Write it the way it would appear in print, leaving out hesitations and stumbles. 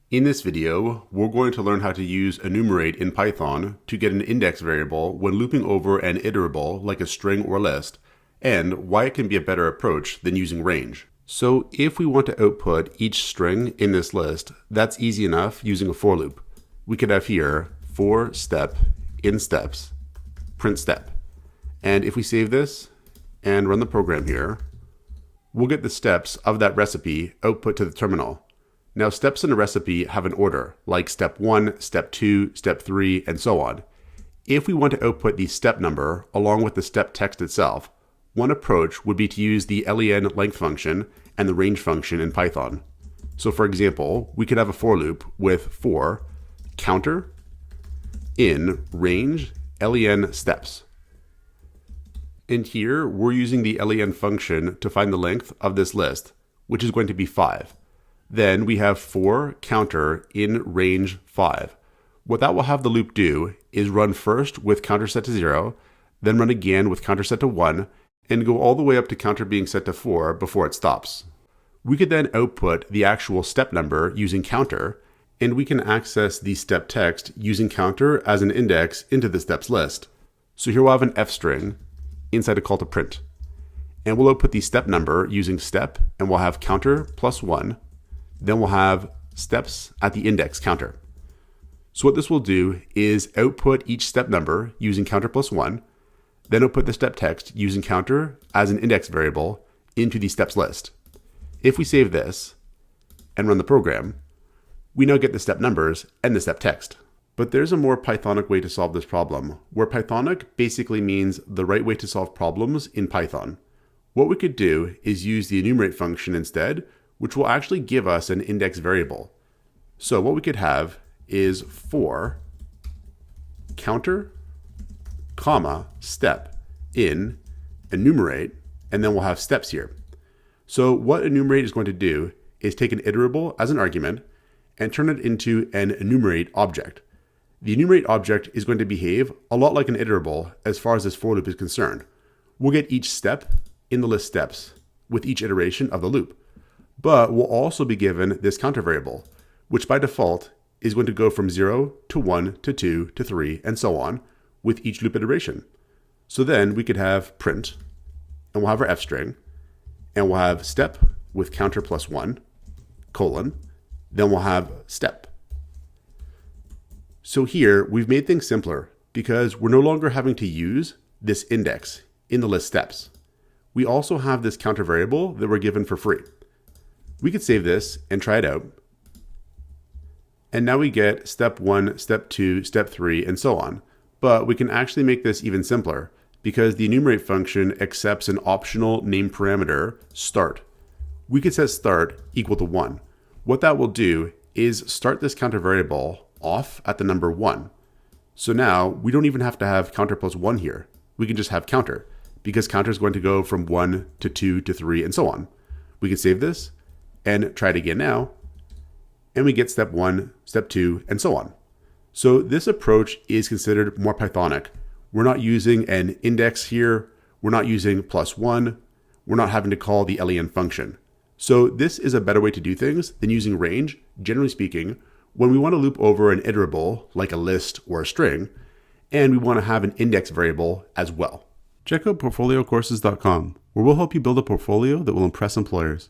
In this video, we're going to learn how to use enumerate in Python to get an index variable when looping over an iterable like a string or list, and why it can be a better approach than using range. So if we want to output each string in this list, that's easy enough using a for loop. We could have here for step in steps, print step. And if we save this and run the program here, we'll get the steps of that recipe output to the terminal. Now, steps in a recipe have an order, like step 1, step 2, step 3, and so on. If we want to output the step number along with the step text itself, one approach would be to use the len length function and the range function in Python. So for example, we could have a for loop with for counter in range len steps. And here we're using the len function to find the length of this list, which is going to be 5. Then we have for counter in range 5. What that will have the loop do is run first with counter set to 0, then run again with counter set to 1, and go all the way up to counter being set to 4 before it stops. We could then output the actual step number using counter, and we can access the step text using counter as an index into the steps list. So here we'll have an f string inside a call to print. And we'll output the step number using step, and we'll have counter plus 1. Then we'll have steps at the index counter. So what this will do is output each step number using counter plus 1, then output the step text using counter as an index variable into the steps list. If we save this and run the program, we now get the step numbers and the step text. But there's a more Pythonic way to solve this problem, where Pythonic basically means the right way to solve problems in Python. What we could do is use the enumerate function instead, which will actually give us an index variable. So what we could have is for counter, comma, step in enumerate, and then we'll have steps here. So what enumerate is going to do is take an iterable as an argument and turn it into an enumerate object. The enumerate object is going to behave a lot like an iterable as far as this for loop is concerned. We'll get each step in the list steps with each iteration of the loop. But we'll also be given this counter variable, which by default is going to go from 0 to 1 to 2 to 3 and so on with each loop iteration. So then we could have print, and we'll have our f string, and we'll have step with counter plus 1, colon, then we'll have step. So here we've made things simpler because we're no longer having to use this index in the list steps. We also have this counter variable that we're given for free. We could save this and try it out. And now we get step 1, step 2, step 3, and so on. But we can actually make this even simpler because the enumerate function accepts an optional name parameter, start. We could set start equal to 1. What that will do is start this counter variable off at the number 1. So now we don't even have to have counter plus 1 here. We can just have counter because counter is going to go from 1 to 2 to 3 and so on. We can save this and try it again now, and we get step 1, step 2, and so on. So this approach is considered more Pythonic. We're not using an index here, we're not using plus 1, we're not having to call the len function. So this is a better way to do things than using range, generally speaking, when we want to loop over an iterable like a list or a string, and we want to have an index variable as well. Check out portfoliocourses.com, where we'll help you build a portfolio that will impress employers.